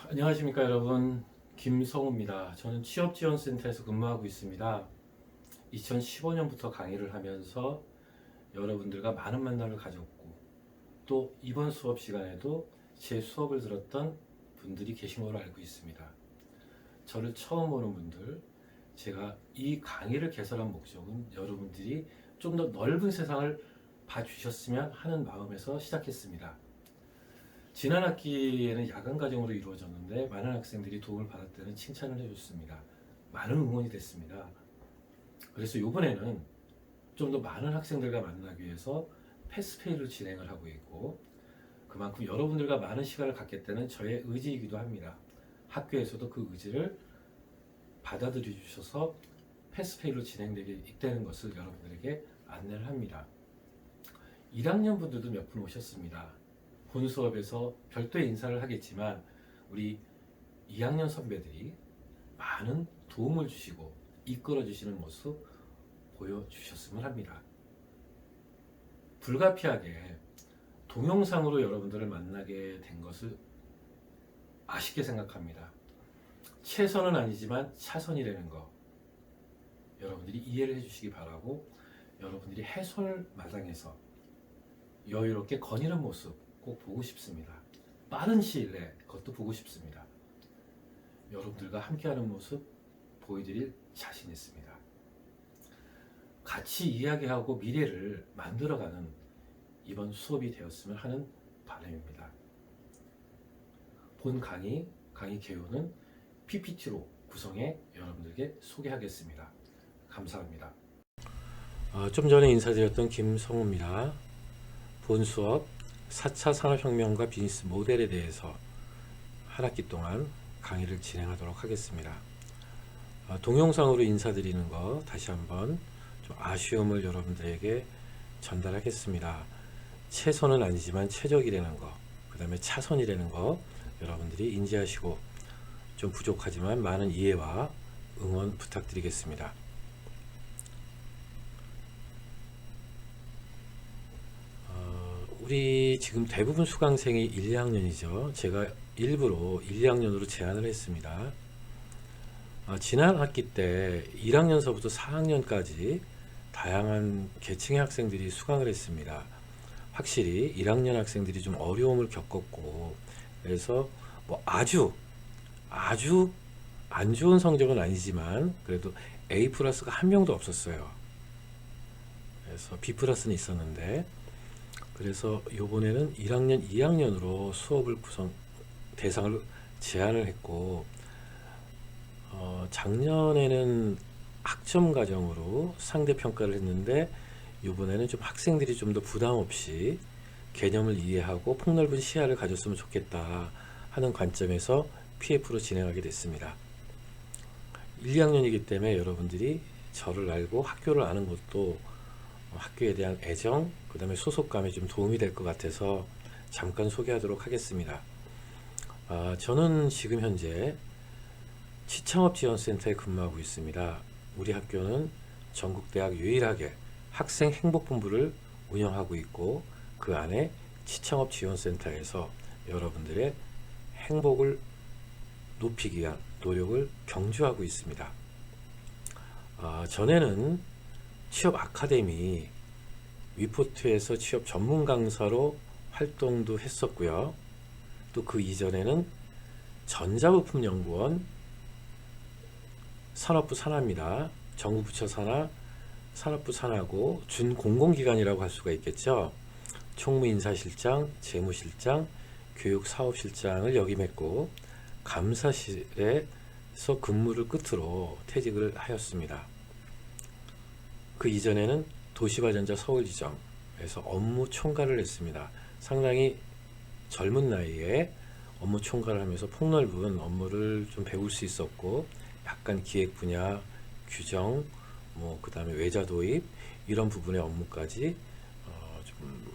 안녕하십니까 여러분, 김성우입니다. 저는 취업지원센터에서 근무하고 있습니다. 2015년부터 강의를 하면서 여러분들과 많은 만남을 가졌고, 또 이번 수업 시간에도 제 수업을 들었던 분들이 계신 걸로 알고 있습니다. 저를 처음 보는 분들, 제가 이 강의를 개설한 목적은 여러분들이 좀 더 넓은 세상을 봐주셨으면 하는 마음에서 시작했습니다. 지난 학기에는 야간 과정으로 이루어졌는데 많은 학생들이 도움을 받았다는 칭찬을 해줬습니다. 많은 응원이 됐습니다. 그래서 이번에는 좀 더 많은 학생들과 만나기 위해서 패스페이를 진행을 하고 있고, 그만큼 여러분들과 많은 시간을 갖겠다는 저의 의지이기도 합니다. 학교에서도 그 의지를 받아들여 주셔서 패스페이로 진행되게 있다는 것을 여러분들에게 안내를 합니다. 1학년 분들도 몇 분 오셨습니다. 본 수업에서 별도의 인사를 하겠지만 우리 2학년 선배들이 많은 도움을 주시고 이끌어 주시는 모습 보여주셨으면 합니다. 불가피하게 동영상으로 여러분들을 만나게 된 것을 아쉽게 생각합니다. 최선은 아니지만 차선이라는 거 여러분들이 이해를 해주시기 바라고, 여러분들이 해설 마당에서 여유롭게 거니는 모습 꼭 보고 싶습니다. 빠른 시일 내에 그것도 보고 싶습니다. 여러분들과 함께하는 모습 보여드릴 자신 있습니다. 같이 이야기하고 미래를 만들어가는 이번 수업이 되었으면 하는 바람입니다. 본 강의 개요는 PPT로 구성해 여러분들께 소개하겠습니다. 감사합니다. 좀 전에 인사드렸던 김성우입니다. 본 수업 4차 산업혁명과 비즈니스 모델에 대해서 한 학기 동안 강의를 진행하도록 하겠습니다. 동영상으로 인사드리는 거 다시 한번 좀 아쉬움을 여러분들에게 전달하겠습니다. 최선은 아니지만 최적이라는 거, 그 다음에 차선이라는 거 여러분들이 인지하시고 좀 부족하지만 많은 이해와 응원 부탁드리겠습니다. 우리 지금 대부분 수강생이 1, 2학년이죠. 제가 일부러 1, 2학년으로 제한을 했습니다. 지난 학기 때 1학년서부터 4학년까지 다양한 계층의 학생들이 수강을 했습니다. 확실히 1학년 학생들이 좀 어려움을 겪었고, 그래서 뭐 아주 안 좋은 성적은 아니지만 그래도 A 플러스가 한 명도 없었어요. 그래서 B 플러스는 있었는데, 그래서 이번에는 1학년, 2학년으로 수업을 대상을 제한을 했고, 작년에는 학점 과정으로 상대 평가를 했는데 이번에는 좀 학생들이 좀 더 부담 없이 개념을 이해하고 폭넓은 시야를 가졌으면 좋겠다 하는 관점에서 PF로 진행하게 됐습니다. 1, 2학년이기 때문에 여러분들이 저를 알고 학교를 아는 것도 학교에 대한 애정, 그 다음에 소속감에 좀 도움이 될 것 같아서 잠깐 소개하도록 하겠습니다. 저는 지금 현재 취창업지원센터에 근무하고 있습니다. 우리 학교는 전국대학 유일하게 학생 행복본부를 운영하고 있고, 그 안에 취창업지원센터에서 여러분들의 행복을 높이기 위한 노력을 경주하고 있습니다. 전에는 취업 아카데미 위포트에서 취업 전문 강사로 활동도 했었고요. 또 그 이전에는 전자부품연구원 산업부 산하입니다. 정부부처 산하, 산업부 산하고 준공공기관이라고 할 수가 있겠죠. 총무인사실장, 재무실장, 교육사업실장을 역임했고, 감사실에서 근무를 끝으로 퇴직을 하였습니다. 그 이전에는 도시발전자 서울지점에서 업무 총괄을 했습니다. 상당히 젊은 나이에 업무 총괄을 하면서 폭넓은 업무를 좀 배울 수 있었고, 약간 기획 분야, 규정, 그 다음에 외자 도입 이런 부분의 업무까지 좀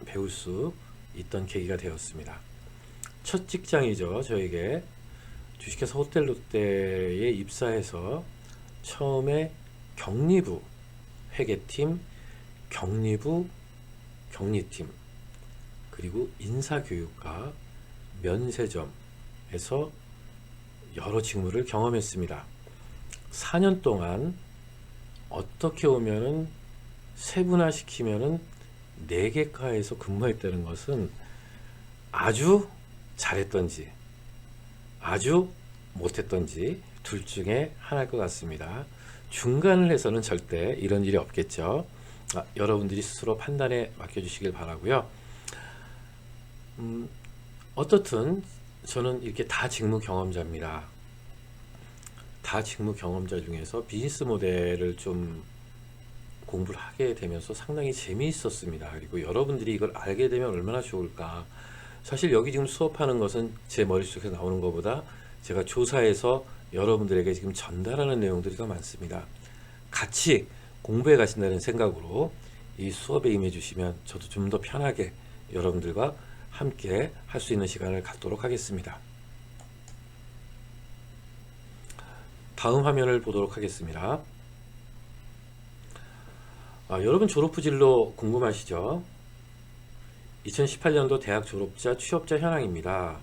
배울 수 있던 계기가 되었습니다. 첫 직장이죠. 저에게 주식회사 호텔롯데에 입사해서 처음에 격리부 회계팀, 격리부 격리팀, 그리고 인사교육과 면세점 여러 직무를 경험했습니다. 4년 동안 어떻게 보면은 세분화시키면은 4개 과에서 근무했다는 것은 아주 잘했던지 아주 못했던지 둘 중에 하나일 것 같습니다. 중간을 해서는 절대 이런 일이 없겠죠. 여러분들이 스스로 판단에 맡겨주시길 바라고요. 어떻든 저는 이렇게 다 직무 경험자입니다. 다 직무 경험자 중에서 비즈니스 모델을 좀 공부를 하게 되면서 상당히 재미있었습니다. 그리고 여러분들이 이걸 알게 되면 얼마나 좋을까. 사실 여기 지금 수업하는 것은 제 머릿속에서 나오는 것보다 제가 조사해서 여러분들에게 지금 전달하는 내용들이 더 많습니다. 같이 공부해 가신다는 생각으로 이 수업에 임해 주시면 저도 좀 더 편하게 여러분들과 함께 할 수 있는 시간을 갖도록 하겠습니다. 다음 화면을 보도록 하겠습니다. 여러분 졸업 후 진로 궁금하시죠? 2018년도 대학 졸업자 취업자 현황입니다.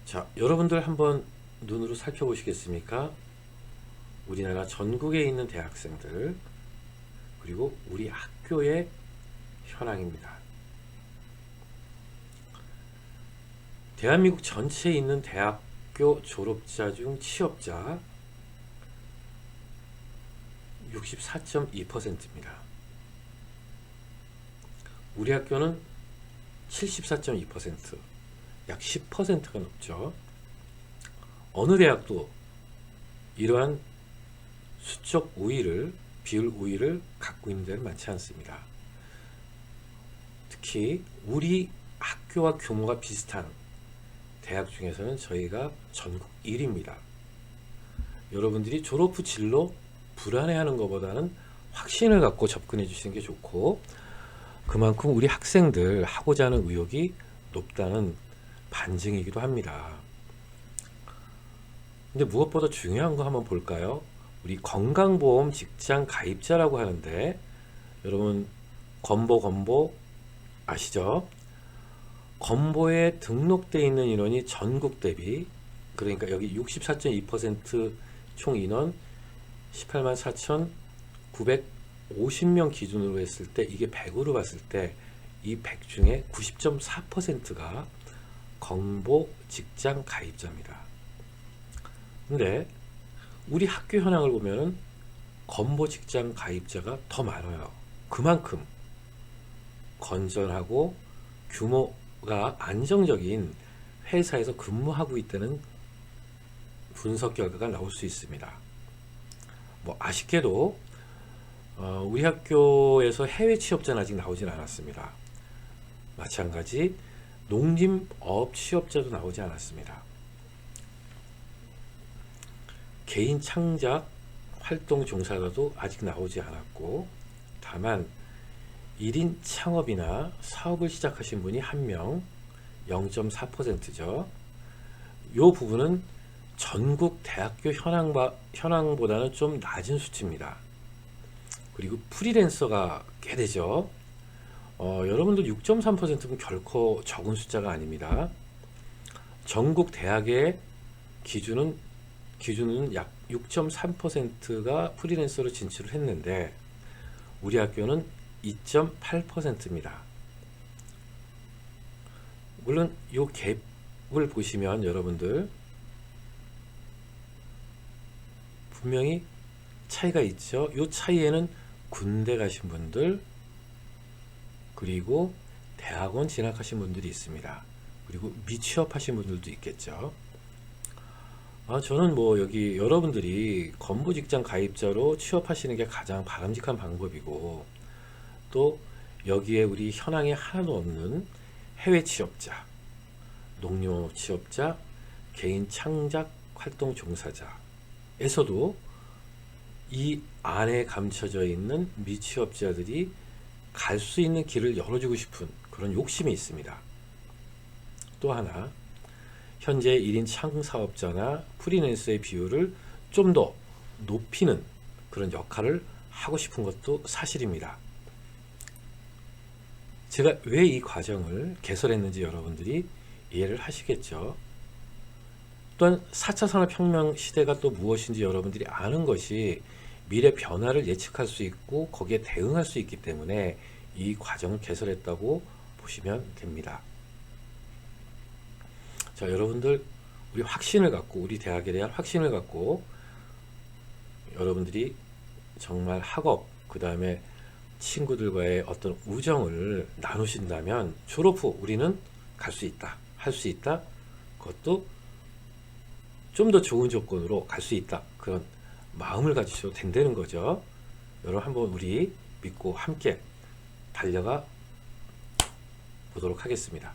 자, 여러분들 한번 눈으로 살펴보시겠습니까? 우리나라 전국에 있는 대학생들 그리고 우리 학교의 현황입니다. 대한민국 전체에 있는 대학교 졸업자 중 취업자 64.2%입니다. 우리 학교는 74.2%, 약 10%가 넘죠. 어느 대학도 이러한 수적 우위를, 비율 우위를 갖고 있는 데는 많지 않습니다. 특히 우리 학교와 규모가 비슷한 대학 중에서는 저희가 전국 1위입니다. 여러분들이 졸업 후 진로 불안해하는 것보다는 확신을 갖고 접근해 주시는 게 좋고, 그만큼 우리 학생들 하고자 하는 의욕이 높다는 반증이기도 합니다. 근데 무엇보다 중요한 거 한번 볼까요? 우리 건강보험 직장 가입자라고 하는데, 여러분 건보 아시죠? 건보에 등록되어 있는 인원이 전국 대비, 그러니까 여기 64.2% 총 인원 184,950명 기준으로 했을 때, 이게 100으로 봤을 때 이 100 중에 90.4%가 건보 직장 가입자입니다. 근데 우리 학교 현황을 보면은 건보 직장 가입자가 더 많아요. 그만큼 건전하고 규모가 안정적인 회사에서 근무하고 있다는 분석 결과가 나올 수 있습니다. 아쉽게도 우리 학교에서 해외 취업자는 아직 나오진 않았습니다. 마찬가지 농림업 취업자도 나오지 않았습니다. 개인 창작 활동 종사자도 아직 나오지 않았고, 다만 1인 창업이나 사업을 시작하신 분이 1명, 0.4%죠. 이 부분은 전국 대학교 현황보다는 좀 낮은 수치입니다. 그리고 프리랜서가 꽤 되죠. 여러분들 6.3%는 결코 적은 숫자가 아닙니다. 전국 대학의 기준은 약 6.3%가 프리랜서로 진출을 했는데, 우리 학교는 2.8%입니다. 물론 이 갭을 보시면 여러분들 분명히 차이가 있죠. 이 차이에는 군대 가신 분들, 그리고 대학원 진학하신 분들이 있습니다. 그리고 미취업하신 분들도 있겠죠. 저는 여기 여러분들이 건보 직장 가입자로 취업하시는 게 가장 바람직한 방법이고, 또 여기에 우리 현황에 하나도 없는 해외 취업자, 농림업 취업자, 개인 창작 활동 종사자에서도 이 안에 감춰져 있는 미취업자들이 갈 수 있는 길을 열어주고 싶은 그런 욕심이 있습니다. 또 하나, 현재 1인 창사업자나 프리랜서의 비율을 좀 더 높이는 그런 역할을 하고 싶은 것도 사실입니다. 제가 왜 이 과정을 개설했는지 여러분들이 이해를 하시겠죠. 또한 4차 산업혁명 시대가 또 무엇인지 여러분들이 아는 것이 미래 변화를 예측할 수 있고 거기에 대응할 수 있기 때문에 이 과정을 개설했다고 보시면 됩니다. 자, 여러분들 우리 확신을 갖고 우리 대학에 대한 확신을 갖고 여러분들이 정말 학업 그 다음에 친구들과의 어떤 우정을 나누신다면 졸업 후 우리는 갈 수 있다, 할 수 있다, 그것도 좀 더 좋은 조건으로 갈 수 있다, 그런 마음을 가지셔도 된다는 거죠. 여러분 한번 우리 믿고 함께 달려가 보도록 하겠습니다.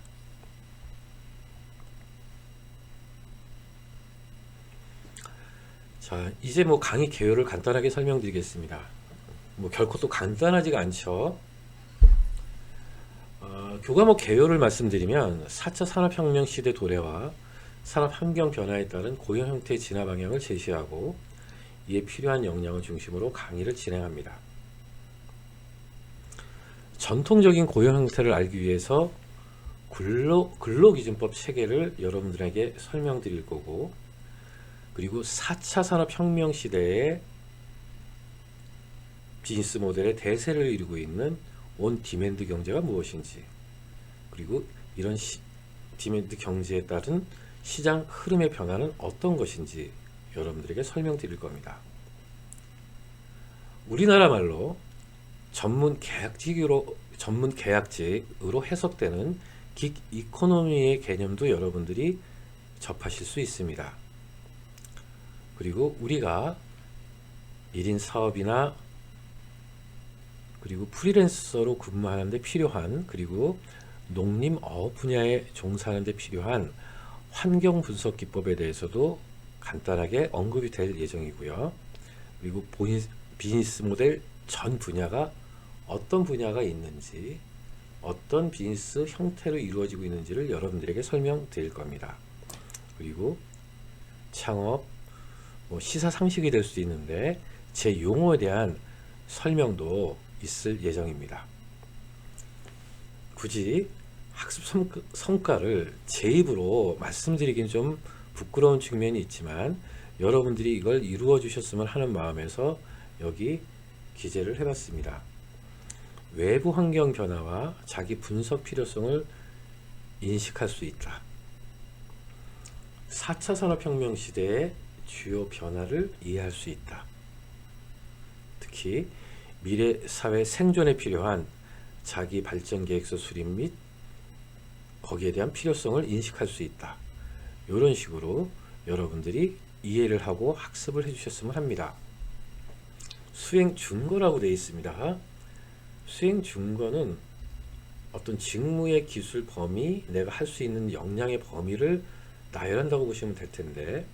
자, 이제 뭐 강의 개요를 간단하게 설명드리겠습니다. 뭐 결코 또 간단하지가 않죠. 교과목 개요를 말씀드리면 4차 산업혁명 시대 도래와 산업환경 변화에 따른 고용 형태의 진화 방향을 제시하고 이에 필요한 역량을 중심으로 강의를 진행합니다. 전통적인 고용 형태를 알기 위해서 근로기준법 체계를 여러분들에게 설명드릴 거고, 그리고 4차 산업혁명 시대의 비즈니스 모델의 대세를 이루고 있는 온 디맨드 경제가 무엇인지, 그리고 이런 디맨드 경제에 따른 시장 흐름의 변화는 어떤 것인지 여러분들에게 설명드릴 겁니다. 우리나라 말로 전문 계약직으로 해석되는 긱 이코노미의 개념도 여러분들이 접하실 수 있습니다. 그리고 우리가 1인 사업이나 그리고 프리랜서로 근무하는 데 필요한, 그리고 농림어업 분야에 종사하는 데 필요한 환경 분석 기법에 대해서도 간단하게 언급이 될 예정이고요. 그리고 비즈니스 모델 전 분야가 어떤 분야가 있는지, 어떤 비즈니스 형태로 이루어지고 있는지를 여러분들에게 설명드릴 겁니다. 그리고 창업, 시사 상식이 될 수도 있는데 제 용어에 대한 설명도 있을 예정입니다. 굳이 학습 성과를 제 입으로 말씀드리긴 좀 부끄러운 측면이 있지만 여러분들이 이걸 이루어 주셨으면 하는 마음에서 여기 기재를 해봤습니다. 외부 환경 변화와 자기 분석 필요성을 인식할 수 있다. 4차 산업혁명 시대의 주요 변화를 이해할 수 있다. 특히 미래 사회 생존에 필요한 자기 발전 계획서 수립 및 거기에 대한 필요성을 인식할 수 있다. 이런 식으로 여러분들이 이해를 하고 학습을 해주셨으면 합니다. 수행 준거라고 되어 있습니다. 수행 준거는 어떤 직무의 기술 범위, 내가 할 수 있는 역량의 범위를 나열한다고 보시면 될 텐데,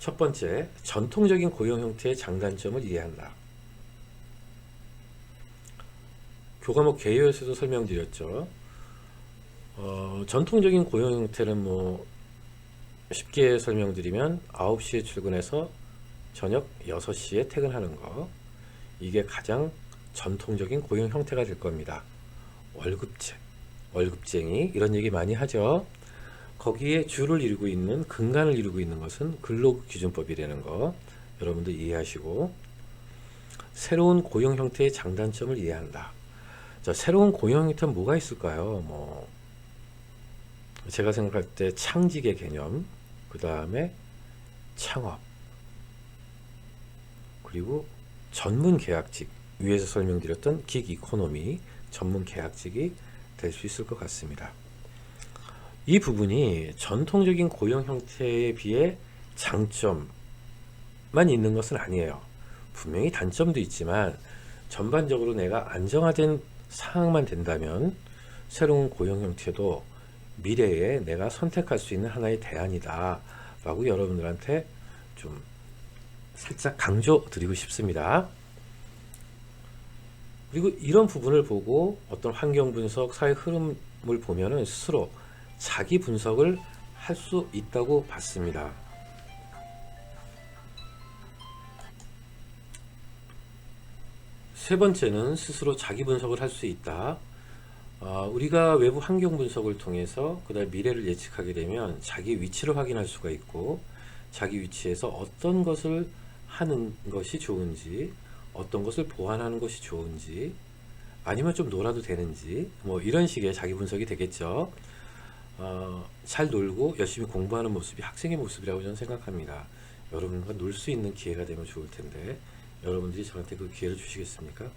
첫 번째, 전통적인 고용 형태의 장단점을 이해한다. 교과목 개요에서도 설명드렸죠. 전통적인 고용 형태는 쉽게 설명드리면 9시에 출근해서 저녁 6시에 퇴근하는 거, 이게 가장 전통적인 고용 형태가 될 겁니다. 월급쟁이 이런 얘기 많이 하죠. 거기에 주를 이루고 있는, 근간을 이루고 있는 것은 근로기준법이라는 거 여러분들 이해하시고, 새로운 고용 형태의 장단점을 이해한다. 자, 새로운 고용 형태는 뭐가 있을까요? 제가 생각할 때 창직의 개념, 그 다음에 창업, 그리고 전문 계약직, 위에서 설명드렸던 긱 이코노미, 전문 계약직이 될 수 있을 것 같습니다. 이 부분이 전통적인 고용 형태에 비해 장점만 있는 것은 아니에요. 분명히 단점도 있지만 전반적으로 내가 안정화된 상황만 된다면 새로운 고용 형태도 미래에 내가 선택할 수 있는 하나의 대안이다 라고 여러분들한테 좀 살짝 강조 드리고 싶습니다. 그리고 이런 부분을 보고 어떤 환경 분석, 사회 흐름을 보면은 스스로 자기 분석을 할 수 있다고 봤습니다. 세 번째는 스스로 자기 분석을 할 수 있다. 우리가 외부 환경 분석을 통해서 그다음 미래를 예측하게 되면 자기 위치를 확인할 수가 있고 자기 위치에서 어떤 것을 하는 것이 좋은지 어떤 것을 보완하는 것이 좋은지 아니면 좀 놀아도 되는지 뭐 이런 식의 자기 분석이 되겠죠. 잘 놀고 열심히 공부하는 모습이 학생의 모습이라고 저는 생각합니다. 여러분과 놀 수 있는 기회가 되면 좋을 텐데 여러분들이 저한테 그 기회를 주시겠습니까?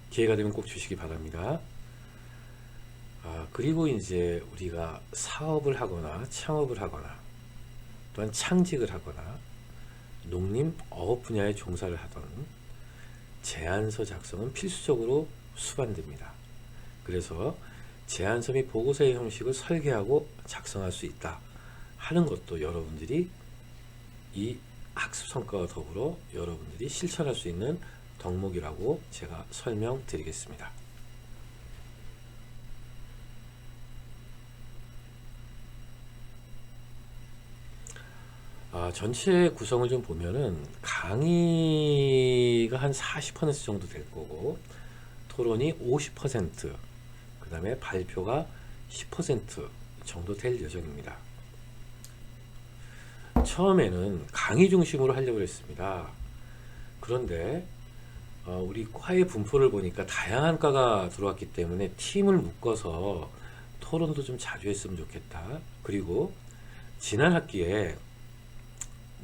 기회가 되면 꼭 주시기 바랍니다. 그리고 이제 우리가 사업을 하거나 창업을 하거나 또한 창직을 하거나 농림, 어업 분야에 종사를 하던 제안서 작성은 필수적으로 수반됩니다. 그래서 제안서 및 보고서의 형식을 설계하고 작성할 수 있다 하는 것도 여러분들이 이 학습 성과와 더불어 여러분들이 실천할 수 있는 덕목이라고 제가 설명드리겠습니다. 전체 구성을 좀 보면은 강의가 한 40% 정도 될 거고 토론이 50%, 그 다음에 발표가 10% 정도 될 예정입니다. 처음에는 강의 중심으로 하려고 했습니다. 그런데 우리 과의 분포를 보니까 다양한 과가 들어왔기 때문에 팀을 묶어서 토론도 좀 자주 했으면 좋겠다. 그리고 지난 학기에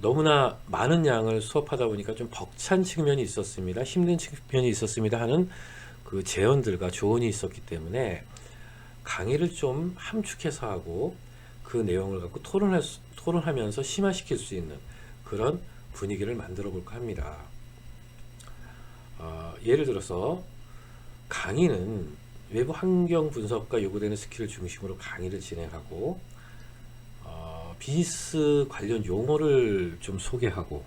너무나 많은 양을 수업하다 보니까 좀 벅찬 측면이 있었습니다. 힘든 측면이 있었습니다 하는 그 제언들과 조언이 있었기 때문에 강의를 좀 함축해서 하고 그 내용을 갖고 토론하면서 심화시킬 수 있는 그런 분위기를 만들어 볼까 합니다. 예를 들어서 강의는 외부 환경 분석과 요구되는 스킬을 중심으로 강의를 진행하고 비즈니스 관련 용어를 좀 소개하고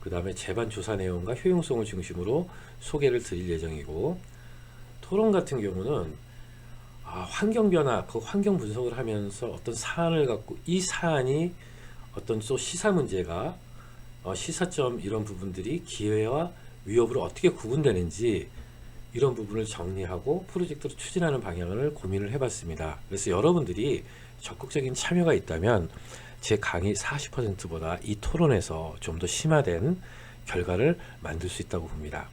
그 다음에 재반 조사 내용과 효용성을 중심으로 소개를 드릴 예정이고 토론 같은 경우는 환경 변화, 그 환경 분석을 하면서 어떤 사안을 갖고 이 사안이 어떤 또 시사 문제가 시사점 이런 부분들이 기회와 위협으로 어떻게 구분되는지 이런 부분을 정리하고 프로젝트를 추진하는 방향을 고민을 해봤습니다. 그래서 여러분들이 적극적인 참여가 있다면 제 강의 40%보다 이 토론에서 좀 더 심화된 결과를 만들 수 있다고 봅니다.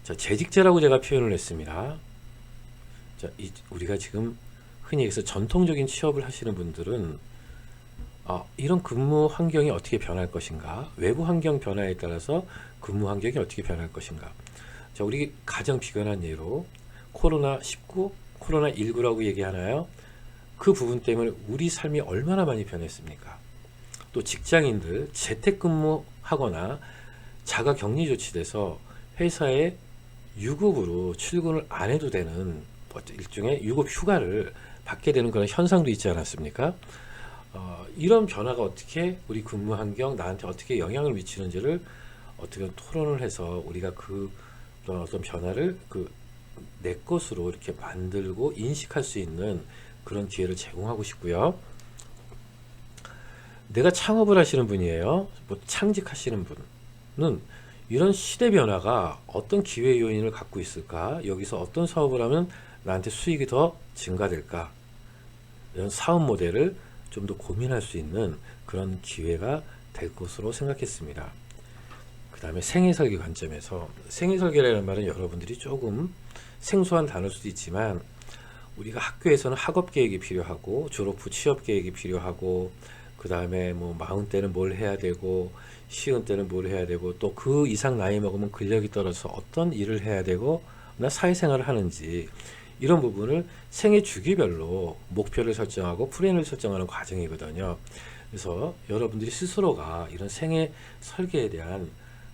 자, 재직제라고 제가 표현을 했습니다. 자, 우리가 지금 흔히 얘기해서 전통적인 취업을 하시는 분들은 이런 근무 환경이 어떻게 변할 것인가, 외부 환경 변화에 따라서 근무 환경이 어떻게 변할 것인가. 자, 우리 가장 비관한 예로 코로나19, 코로나19라고 얘기하나요? 그 부분 때문에 우리 삶이 얼마나 많이 변했습니까? 또 직장인들 재택근무하거나 자가격리 조치돼서 회사에 유급으로 출근을 안 해도 되는 일종의 유급 휴가를 받게 되는 그런 현상도 있지 않았습니까? 이런 변화가 어떻게 우리 근무 환경, 나한테 어떻게 영향을 미치는지를 어떻게 토론을 해서 우리가 그 어떤 변화를 내 것으로 이렇게 만들고 인식할 수 있는 그런 기회를 제공하고 싶고요. 내가 창업을 하시는 분이에요. 뭐 창직하시는 분은 이런 시대 변화가 어떤 기회 요인을 갖고 있을까? 여기서 어떤 사업을 하면 나한테 수익이 더 증가될까? 이런 사업 모델을 좀 더 고민할 수 있는 그런 기회가 될 것으로 생각했습니다. 그 다음에 생애설계 관점에서 생애설계라는 말은 여러분들이 조금 생소한 단어일 수도 있지만 우리가 학교에서는 학업 계획이 필요하고 졸업 후 취업 계획이 필요하고 그 다음에 뭐 40대는 뭘 해야 되고 50대는 뭘 해야 되고 또 그 이상 나이 먹으면 근력이 떨어져서 어떤 일을 해야 되고 나 사회생활을 하는지 이런 부분을 생애 주기별로 목표를 설정하고 플랜을 설정하는 과정이거든요. 그래서 여러분들이 스스로가 이런 생애 설계에 대한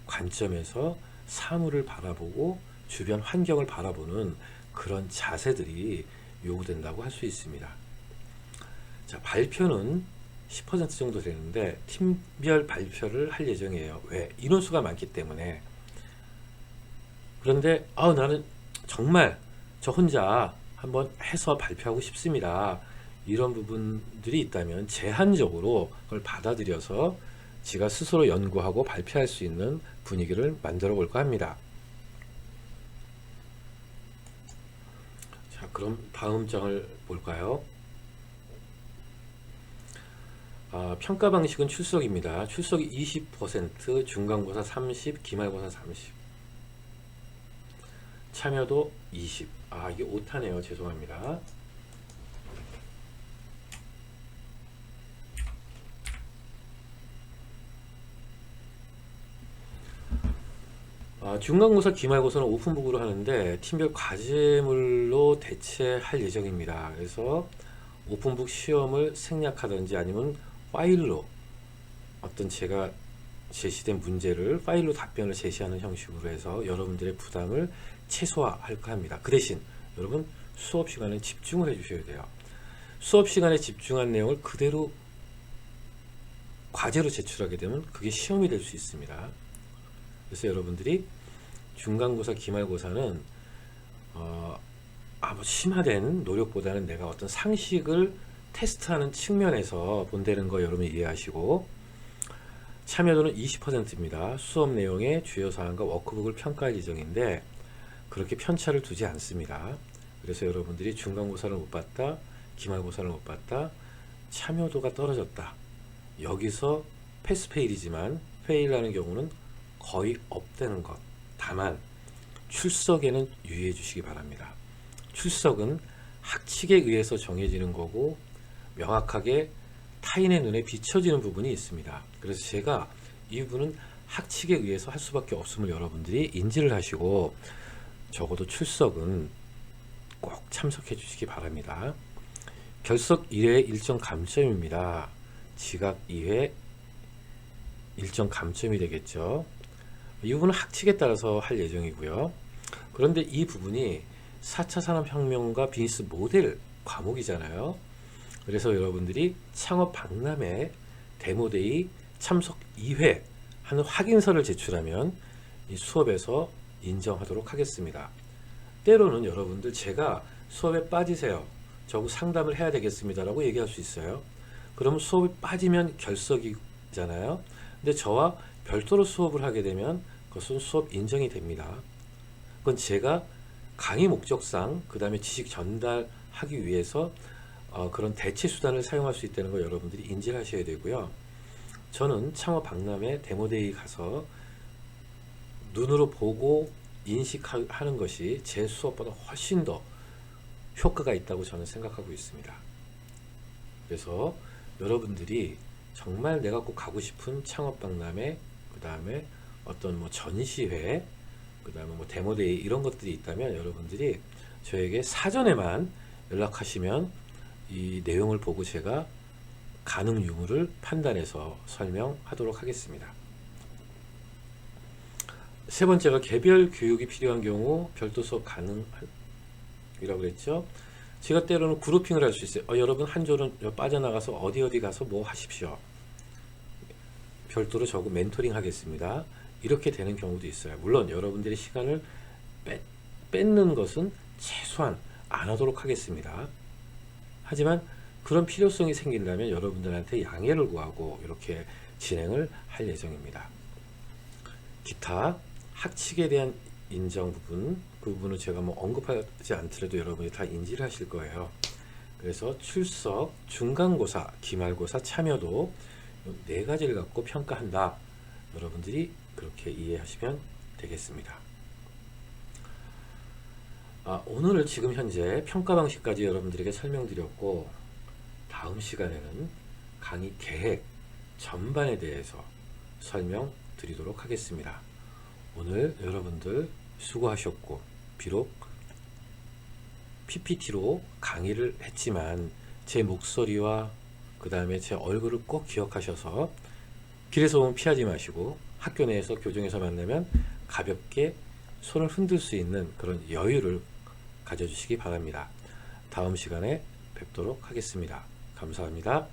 관점에서 사물을 바라보고 주변 환경을 바라보는 그런 자세들이 요구된다고 할 수 있습니다. 자, 발표는 10% 정도 되는데 팀별 발표를 할 예정이에요. 왜? 인원수가 많기 때문에. 그런데 나는 정말 저 혼자 한번 해서 발표하고 싶습니다. 이런 부분들이 있다면 제한적으로 그걸 받아들여서 제가 스스로 연구하고 발표할 수 있는 분위기를 만들어 볼까 합니다. 그럼 다음 장을 볼까요? 평가 방식은 출석입니다. 출석이 20%, 중간고사 30, 기말고사 30. 참여도 20. 이게 오타네요. 죄송합니다. 중간고사, 기말고사는 오픈북으로 하는데 팀별 과제물로 대체할 예정입니다. 그래서 오픈북 시험을 생략하든지 아니면 파일로 어떤 제가 제시된 문제를 파일로 답변을 제시하는 형식으로 해서 여러분들의 부담을 최소화할까 합니다. 그 대신 여러분 수업 시간에 집중을 해주셔야 돼요. 수업 시간에 집중한 내용을 그대로 과제로 제출하게 되면 그게 시험이 될 수 있습니다. 그래서 여러분들이 중간고사, 기말고사는 뭐 심화된 노력보다는 내가 어떤 상식을 테스트하는 측면에서 본다는 거 여러분 이해하시고, 참여도는 20%입니다. 수업 내용의 주요 사항과 워크북을 평가할 예정인데 그렇게 편차를 두지 않습니다. 그래서 여러분들이 중간고사를 못 봤다, 기말고사를 못 봤다, 참여도가 떨어졌다, 여기서 패스페일이지만 페일하는 경우는 거의 없다는 것. 다만 출석에는 유의해 주시기 바랍니다. 출석은 학칙에 의해서 정해지는 거고 명확하게 타인의 눈에 비춰지는 부분이 있습니다. 그래서 제가 이 부분은 학칙에 의해서 할 수밖에 없음을 여러분들이 인지를 하시고 적어도 출석은 꼭 참석해 주시기 바랍니다. 결석 1회 일정 감점입니다. 지각 2회 일정 감점이 되겠죠. 이 부분은 학칙에 따라서 할 예정이고요. 그런데 이 부분이 4차 산업혁명과 비즈니스 모델 과목이잖아요. 그래서 여러분들이 창업 박람회 데모데이 참석 2회 하는 확인서를 제출하면 이 수업에서 인정하도록 하겠습니다. 때로는 여러분들 제가 수업에 빠지세요, 저하고 상담을 해야 되겠습니다 라고 얘기할 수 있어요. 그러면 수업에 빠지면 결석이잖아요. 근데 저와 별도로 수업을 하게 되면 그것은 수업 인정이 됩니다. 그건 제가 강의 목적상 그 다음에 지식 전달하기 위해서 그런 대체 수단을 사용할 수 있다는 거 여러분들이 인지를 하셔야 되고요. 저는 창업 박람회 데모데이 가서 눈으로 보고 인식하는 것이 제 수업보다 훨씬 더 효과가 있다고 저는 생각하고 있습니다. 그래서 여러분들이 정말 내가 꼭 가고 싶은 창업 박람회, 그 다음에 어떤 뭐 전시회, 그 다음에 뭐 데모데이 이런 것들이 있다면 여러분들이 저에게 사전에만 연락하시면 이 내용을 보고 제가 가능 유무를 판단해서 설명하도록 하겠습니다. 세 번째가 개별 교육이 필요한 경우 별도 수업 가능이라고 그랬죠. 제가 때로는 그룹핑을 할 수 있어요. 여러분 한 조는 빠져나가서 어디 가서 뭐 하십시오. 별도로 저거 멘토링 하겠습니다. 이렇게 되는 경우도 있어요. 물론 여러분들의 시간을 뺏는 것은 최소한 안 하도록 하겠습니다. 하지만 그런 필요성이 생긴다면 여러분들한테 양해를 구하고 이렇게 진행을 할 예정입니다. 기타 학칙에 대한 인정 부분, 그 부분은 제가 뭐 언급하지 않더라도 여러분이 다 인지를 하실 거예요. 그래서 출석, 중간고사, 기말고사 참여도 네 가지를 갖고 평가한다. 여러분들이 그렇게 이해하시면 되겠습니다. 오늘 지금 현재 평가 방식까지 여러분들에게 설명드렸고, 다음 시간에는 강의 계획 전반에 대해서 설명드리도록 하겠습니다. 오늘 여러분들 수고하셨고, 비록 PPT로 강의를 했지만 제 목소리와 그 다음에 제 얼굴을 꼭 기억하셔서 길에서 오면 피하지 마시고 학교 내에서 교정에서 만나면 가볍게 손을 흔들 수 있는 그런 여유를 가져주시기 바랍니다. 다음 시간에 뵙도록 하겠습니다. 감사합니다.